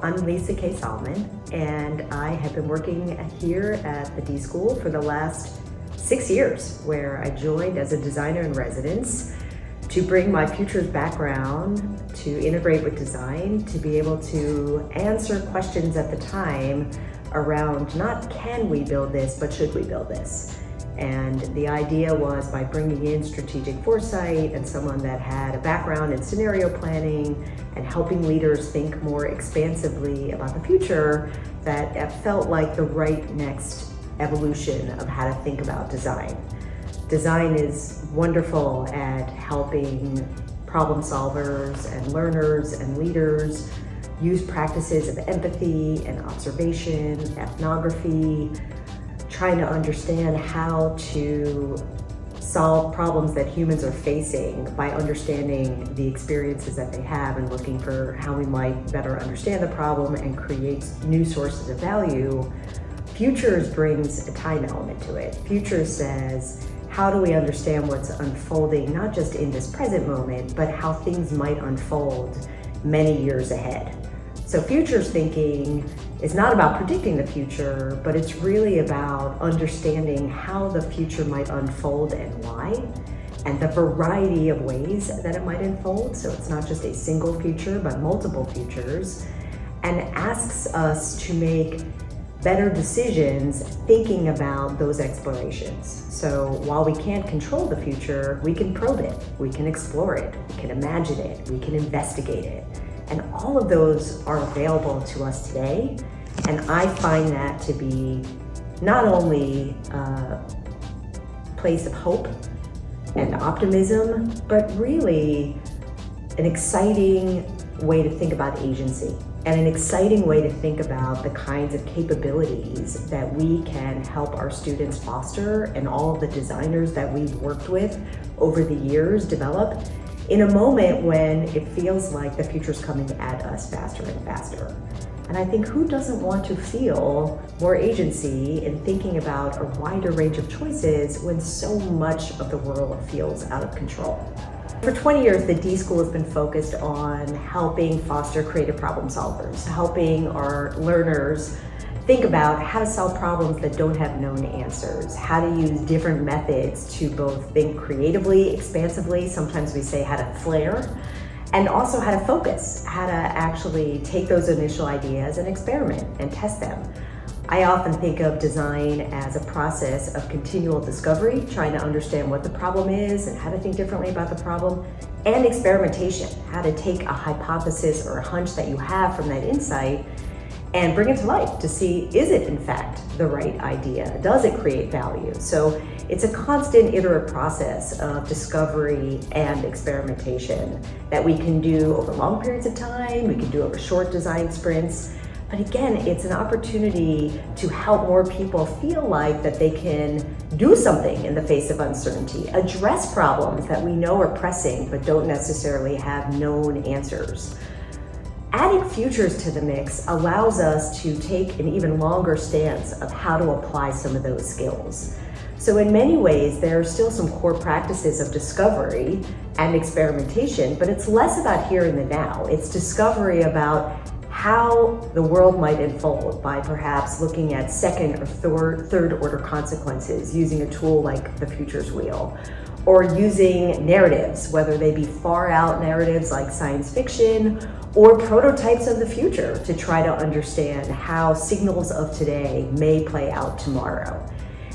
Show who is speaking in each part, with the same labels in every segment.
Speaker 1: I'm Lisa K. Solomon, and I have been working here at the D.school for the last 6 years, where I joined as a designer in residence to bring my Futurist background to integrate with design, to be able to answer questions at the time around not can we build this, but should we build this? And the idea was, by bringing in strategic foresight and someone that had a background in scenario planning and helping leaders think more expansively about the future, that it felt like the right next evolution of how to think about design. Design is wonderful at helping problem solvers and learners and leaders use practices of empathy and observation, ethnography, trying to understand how to solve problems that humans are facing by understanding the experiences that they have and looking for how we might better understand the problem and create new sources of value. Futures brings a time element to it. Futures says, how do we understand what's unfolding, not just in this present moment, but how things might unfold many years ahead? So futures thinking is not about predicting the future, but it's really about understanding how the future might unfold and why, and the variety of ways that it might unfold. So it's not just a single future, but multiple futures, and asks us to make better decisions thinking about those explorations. So while we can't control the future, we can probe it, we can explore it, we can imagine it, we can investigate it. And all of those are available to us today. And I find that to be not only a place of hope and optimism, but really an exciting way to think about agency and an exciting way to think about the kinds of capabilities that we can help our students foster and all of the designers that we've worked with over the years develop in a moment when it feels like the future's coming at us faster and faster. And I think, who doesn't want to feel more agency in thinking about a wider range of choices when so much of the world feels out of control? For 20 years, the D-school has been focused on helping foster creative problem solvers, helping our learners think about how to solve problems that don't have known answers, how to use different methods to both think creatively, expansively, sometimes we say how to flare, and also how to focus, how to actually take those initial ideas and experiment and test them. I often think of design as a process of continual discovery, trying to understand what the problem is and how to think differently about the problem, and experimentation, how to take a hypothesis or a hunch that you have from that insight and bring it to life to see, is it in fact the right idea? Does it create value? So it's a constant iterative process of discovery and experimentation that we can do over long periods of time, we can do over short design sprints. But again, it's an opportunity to help more people feel like that they can do something in the face of uncertainty, address problems that we know are pressing but don't necessarily have known answers. Adding futures to the mix allows us to take an even longer stance of how to apply some of those skills. So in many ways, there are still some core practices of discovery and experimentation, but it's less about here and the now. It's discovery about how the world might unfold by perhaps looking at second or third order consequences using a tool like the Futures Wheel, or using narratives, whether they be far out narratives like science fiction or prototypes of the future, to try to understand how signals of today may play out tomorrow.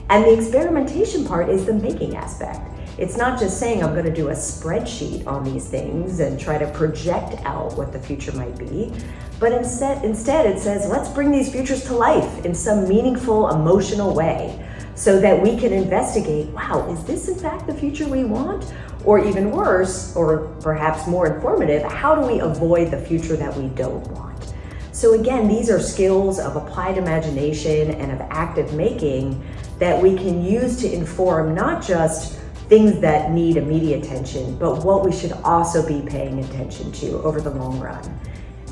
Speaker 1: And the experimentation part is the making aspect. It's not just saying I'm going to do a spreadsheet on these things and try to project out what the future might be, but instead it says, let's bring these futures to life in some meaningful, emotional way, so that we can investigate, wow, is this in fact the future we want? Or even worse, or perhaps more informative, how do we avoid the future that we don't want? So again, these are skills of applied imagination and of active making that we can use to inform not just things that need immediate attention, but what we should also be paying attention to over the long run.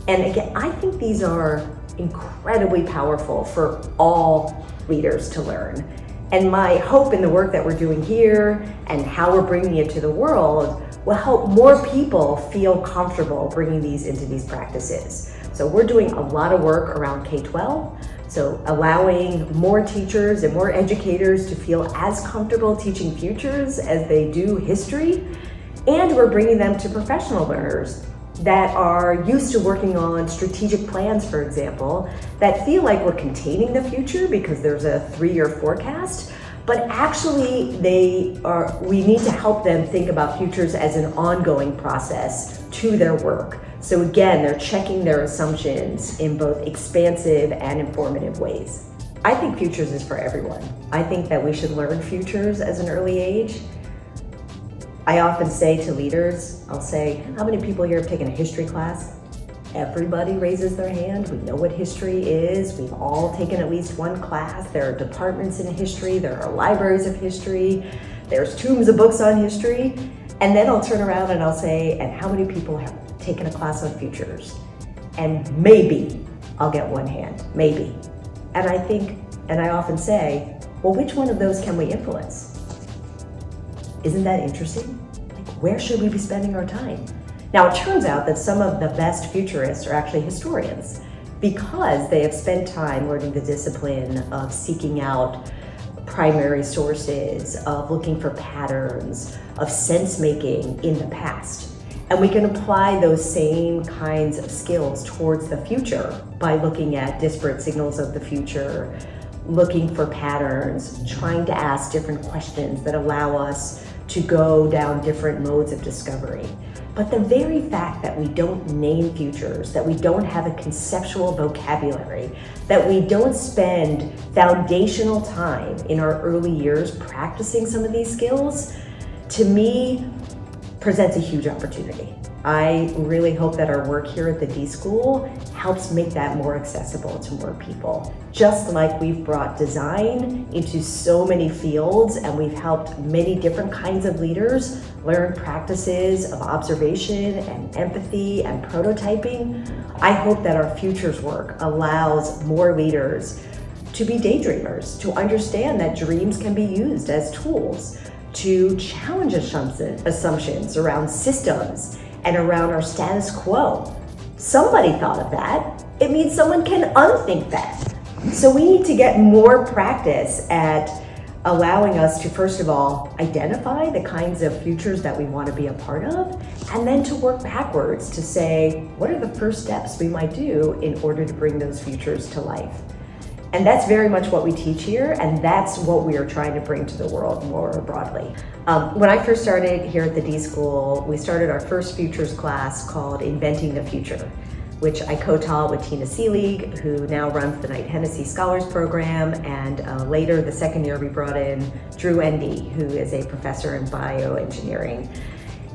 Speaker 1: And again, I think these are incredibly powerful for all leaders to learn. And my hope in the work that we're doing here and how we're bringing it to the world will help more people feel comfortable bringing these into these practices. So we're doing a lot of work around K-12, so allowing more teachers and more educators to feel as comfortable teaching futures as they do history, and we're bringing them to professional learners that are used to working on strategic plans, for example, that feel like we're containing the future because there's a 3-year forecast, but actually we need to help them think about futures as an ongoing process to their work. So again, they're checking their assumptions in both expansive and informative ways. I think futures is for everyone. I think that we should learn futures as an early age. I often say to leaders, I'll say, how many people here have taken a history class? Everybody raises their hand. We know what history is. We've all taken at least one class. There are departments in history. There are libraries of history. There's tomes of books on history. And then I'll turn around and I'll say, and how many people have taken a class on futures? And maybe I'll get one hand, maybe. And I think, and I often say, well, which one of those can we influence? Isn't that interesting? Like, where should we be spending our time? Now, it turns out that some of the best futurists are actually historians because they have spent time learning the discipline of seeking out primary sources, of looking for patterns, of sense-making in the past. And we can apply those same kinds of skills towards the future by looking at disparate signals of the future, looking for patterns, trying to ask different questions that allow us to go down different modes of discovery. But the very fact that we don't name futures, that we don't have a conceptual vocabulary, that we don't spend foundational time in our early years practicing some of these skills, to me, presents a huge opportunity. I really hope that our work here at the D-School helps make that more accessible to more people. Just like we've brought design into so many fields and we've helped many different kinds of leaders learn practices of observation and empathy and prototyping, I hope that our futures work allows more leaders to be daydreamers, to understand that dreams can be used as tools to challenge assumptions around systems and around our status quo. Somebody thought of that. It means someone can unthink that. So we need to get more practice at allowing us to, first of all, identify the kinds of futures that we want to be a part of, and then to work backwards to say, what are the first steps we might do in order to bring those futures to life? And that's very much what we teach here, and that's what we are trying to bring to the world more broadly. When I first started here at the D-School, we started our first futures class called Inventing the Future, which I co-taught with Tina Seelig, who now runs the Knight Hennessy Scholars Program, and later, the second year, we brought in Drew Endy, who is a professor in bioengineering.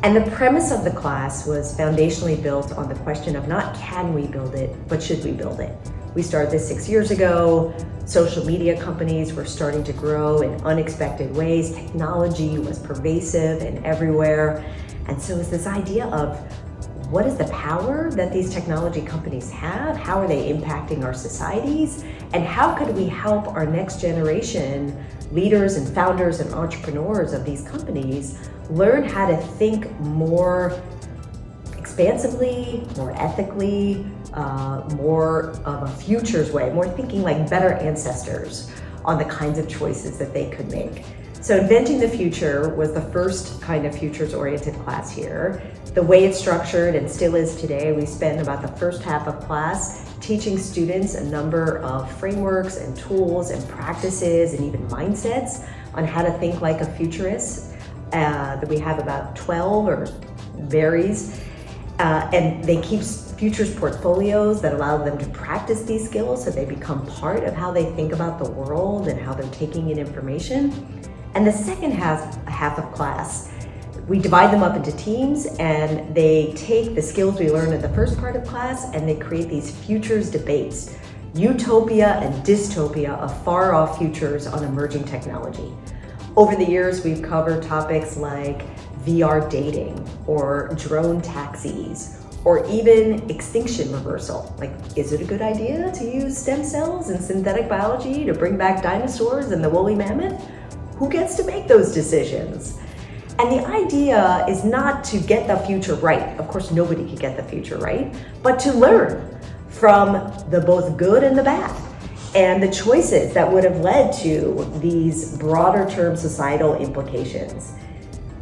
Speaker 1: And the premise of the class was foundationally built on the question of not can we build it, but should we build it? We started this 6 years ago. Social media companies were starting to grow in unexpected ways. Technology was pervasive and everywhere. And so it's this idea of what is the power that these technology companies have? How are they impacting our societies? And how could we help our next generation leaders and founders and entrepreneurs of these companies learn how to think more expansively, more ethically, more of a futures way, more thinking like better ancestors on the kinds of choices that they could make. So Inventing the Future was the first kind of futures-oriented class here. The way it's structured and still is today, we spend about the first half of class teaching students a number of frameworks and tools and practices and even mindsets on how to think like a futurist. That we have about 12 or varies. And they keep futures portfolios that allow them to practice these skills so they become part of how they think about the world and how they're taking in information. And the second half of class, we divide them up into teams and they take the skills we learned in the first part of class and they create these futures debates, utopia and dystopia of far off futures on emerging technology. Over the years, we've covered topics like VR dating or drone taxis, or even extinction reversal. Like, is it a good idea to use stem cells and synthetic biology to bring back dinosaurs and the woolly mammoth? Who gets to make those decisions? And the idea is not to get the future right. Of course, nobody can get the future right, but to learn from the both good and the bad, and the choices that would have led to these broader term societal implications.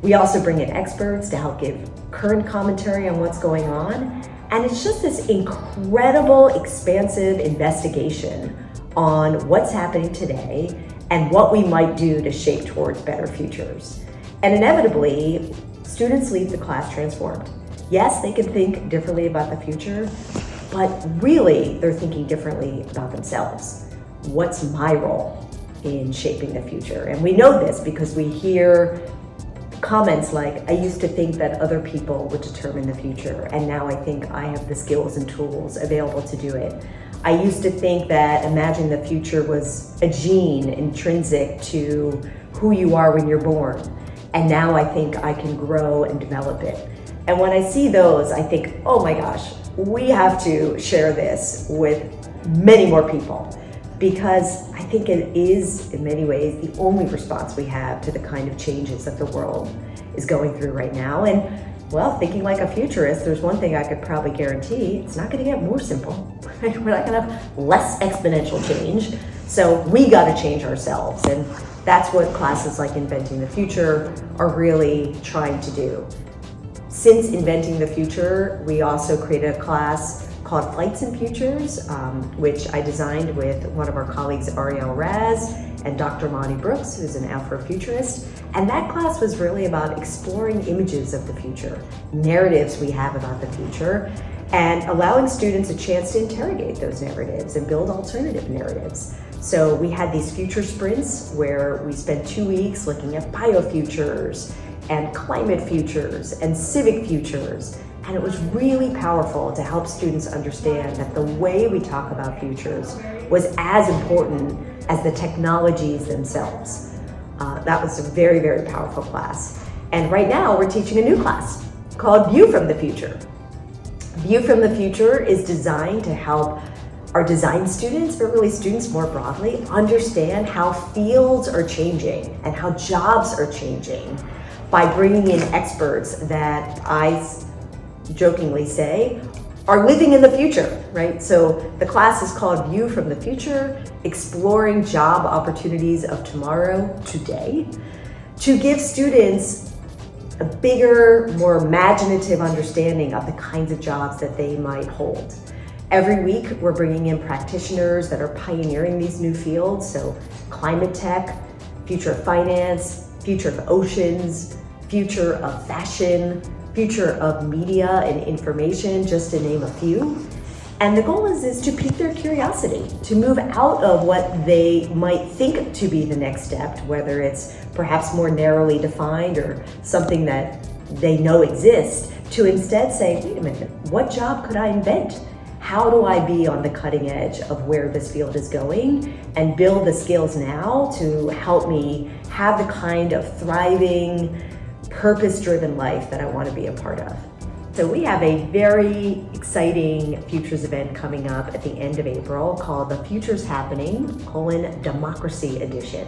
Speaker 1: We also bring in experts to help give current commentary on what's going on. And it's just this incredible, expansive investigation on what's happening today and what we might do to shape towards better futures. And inevitably, students leave the class transformed. Yes, they can think differently about the future, but really they're thinking differently about themselves. What's my role in shaping the future? And we know this because we hear comments like, I used to think that other people would determine the future, and now I think I have the skills and tools available to do it. I used to think that imagining the future was a gene intrinsic to who you are when you're born, and now I think I can grow and develop it. And when I see those, I think, oh my gosh, we have to share this with many more people, because I think it is, in many ways, the only response we have to the kind of changes that the world is going through right now. And, well, thinking like a futurist, there's one thing I could probably guarantee: it's not going to get more simple. We're not going to have less exponential change. So we got to change ourselves. And that's what classes like Inventing the Future are really trying to do. Since Inventing the Future, we also created a class called Flights and Futures, which I designed with one of our colleagues, Ariel Raz, and Dr. Monty Brooks, who's an Afrofuturist. And that class was really about exploring images of the future, narratives we have about the future, and allowing students a chance to interrogate those narratives and build alternative narratives. So we had these future sprints where we spent 2 weeks looking at biofutures and climate futures and civic futures. And it was really powerful to help students understand that the way we talk about futures was as important as the technologies themselves. That was a very, very powerful class. And right now we're teaching a new class called View from the Future. View from the Future is designed to help our design students, but really students more broadly, understand how fields are changing and how jobs are changing by bringing in experts that I jokingly say are living in the future, right? So the class is called View from the Future, Exploring Job Opportunities of Tomorrow, Today, to give students a bigger, more imaginative understanding of the kinds of jobs that they might hold. Every week, we're bringing in practitioners that are pioneering these new fields, so climate tech, future of finance, future of oceans, future of fashion, future of media and information, just to name a few. And the goal is to pique their curiosity, to move out of what they might think to be the next step, whether it's perhaps more narrowly defined or something that they know exists, to instead say, wait a minute, what job could I invent? How do I be on the cutting edge of where this field is going and build the skills now to help me have the kind of thriving, purpose-driven life that I want to be a part of? So we have a very exciting Futures event coming up at the end of April called the Futures Happening: Democracy Edition.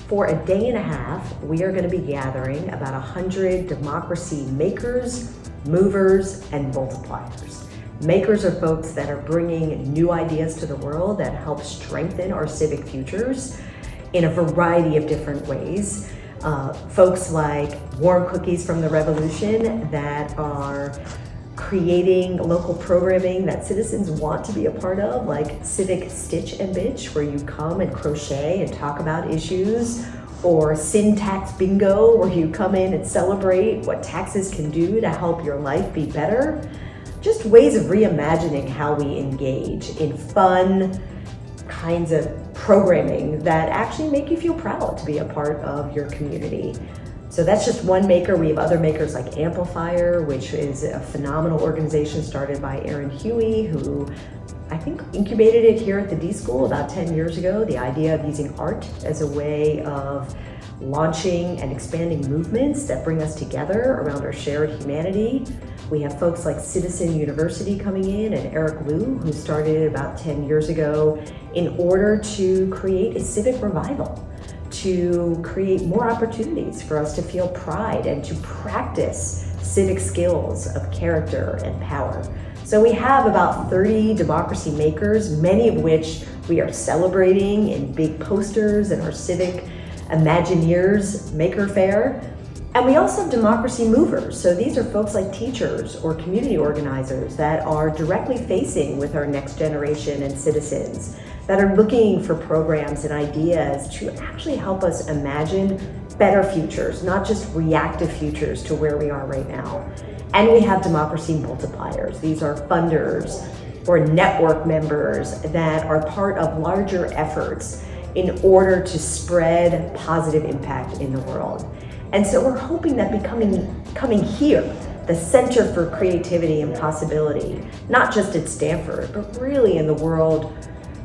Speaker 1: For a day and a half, we are going to be gathering about 100 democracy makers, movers, and multipliers. Makers are folks that are bringing new ideas to the world that help strengthen our civic futures in a variety of different ways. Folks like warm cookies from the revolution that are creating local programming that citizens want to be a part of, like Civic Stitch and Bitch, where you come and crochet and talk about issues, or Syntax Bingo, where you come in and celebrate what taxes can do to help your life be better. Just ways of reimagining how we engage in fun kinds of programming that actually make you feel proud to be a part of your community. So that's just one maker. We have other makers like Amplifier, which is a phenomenal organization started by Aaron Huey, who I think incubated it here at the D.school about 10 years ago, the idea of using art as a way of launching and expanding movements that bring us together around our shared humanity. We have folks like Citizen University coming in, and Eric Liu, who started it about 10 years ago in order to create a civic revival, to create more opportunities for us to feel pride and to practice civic skills of character and power. So we have about 30 democracy makers, many of which we are celebrating in big posters in our Civic Imagineers Maker Fair. And we also have democracy movers. So these are folks like teachers or community organizers that are directly facing with our next generation and citizens, that are looking for programs and ideas to actually help us imagine better futures, not just reactive futures to where we are right now. And we have democracy multipliers. These are funders or network members that are part of larger efforts in order to spread positive impact in the world. And so we're hoping that coming here, the Center for Creativity and Possibility, not just at Stanford, but really in the world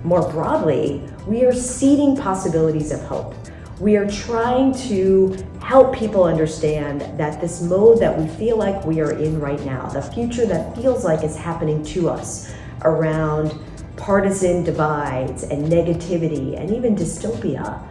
Speaker 1: more broadly, we are seeding possibilities of hope. We are trying to help people understand that this mode that we feel like we are in right now, the future that feels like is happening to us around partisan divides and negativity and even dystopia,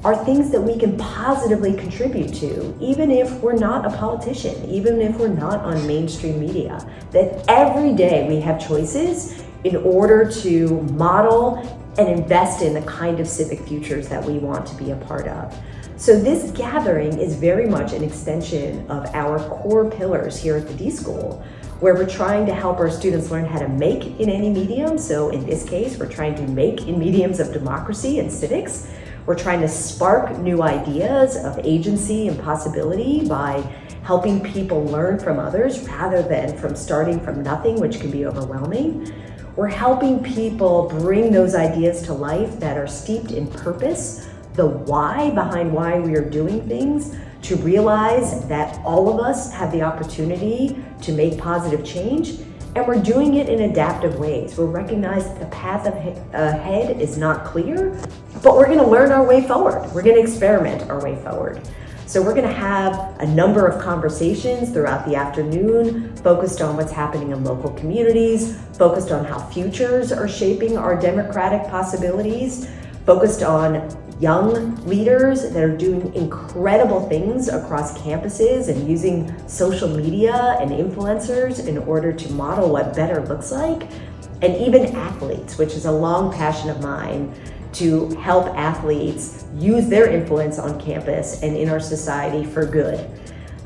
Speaker 1: are things that we can positively contribute to, even if we're not a politician, even if we're not on mainstream media. That every day we have choices in order to model and invest in the kind of civic futures that we want to be a part of. So this gathering is very much an extension of our core pillars here at the D-School, where we're trying to help our students learn how to make in any medium. So in this case, we're trying to make in mediums of democracy and civics. We're trying to spark new ideas of agency and possibility by helping people learn from others rather than from starting from nothing, which can be overwhelming. We're helping people bring those ideas to life that are steeped in purpose, the why behind why we are doing things, to realize that all of us have the opportunity to make positive change, and we're doing it in adaptive ways. We'll recognize that the path ahead is not clear, but we're gonna learn our way forward. We're gonna experiment our way forward. So we're gonna have a number of conversations throughout the afternoon focused on what's happening in local communities, focused on how futures are shaping our democratic possibilities, focused on young leaders that are doing incredible things across campuses and using social media and influencers in order to model what better looks like, and even athletes, which is a long passion of mine, to help athletes use their influence on campus and in our society for good.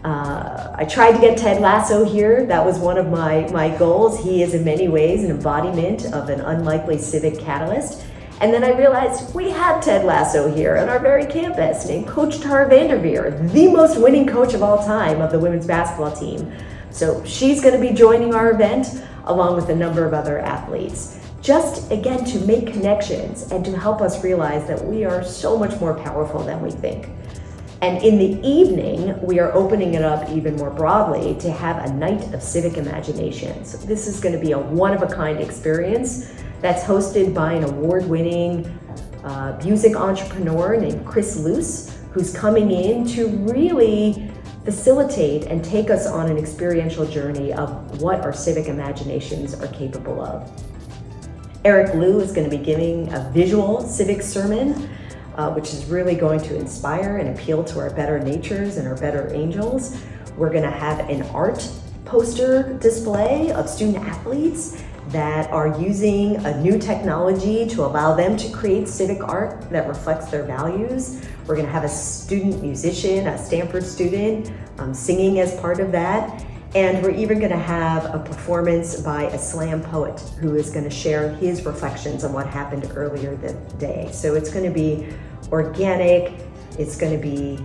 Speaker 1: I tried to get Ted Lasso here. That was one of my goals. He is in many ways an embodiment of an unlikely civic catalyst. And then I realized we had Ted Lasso here on our very campus, named Coach Tara Vanderveer, the most winning coach of all time of the women's basketball team. So she's going to be joining our event along with a number of other athletes. Just again to make connections and to help us realize that we are so much more powerful than we think. And in the evening, we are opening it up even more broadly to have a night of civic imagination. So this is going to be a one-of-a-kind experience that's hosted by an award-winning music entrepreneur named Chris Luce, who's coming in to really facilitate and take us on an experiential journey of what our civic imaginations are capable of. Eric Liu is going to be giving a visual civic sermon, which is really going to inspire and appeal to our better natures and our better angels. We're going to have an art poster display of student athletes that are using a new technology to allow them to create civic art that reflects their values. We're going to have a student musician, a Stanford student, singing as part of that. And we're even going to have a performance by a slam poet who is going to share his reflections on what happened earlier that day. So it's going to be organic, it's going to be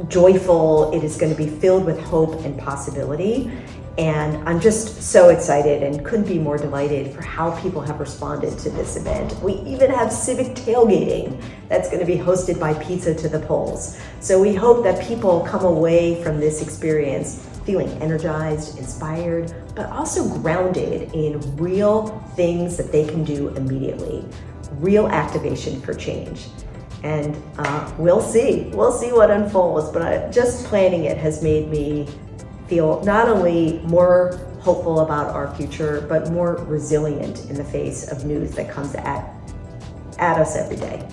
Speaker 1: joyful, it is going to be filled with hope and possibility. And I'm just so excited and couldn't be more delighted for how people have responded to this event. We even have civic tailgating that's going to be hosted by Pizza to the Polls. So we hope that people come away from this experience feeling energized, inspired, but also grounded in real things that they can do immediately. Real activation for change. And we'll see what unfolds, but just planning it has made me feel not only more hopeful about our future, but more resilient in the face of news that comes at us every day.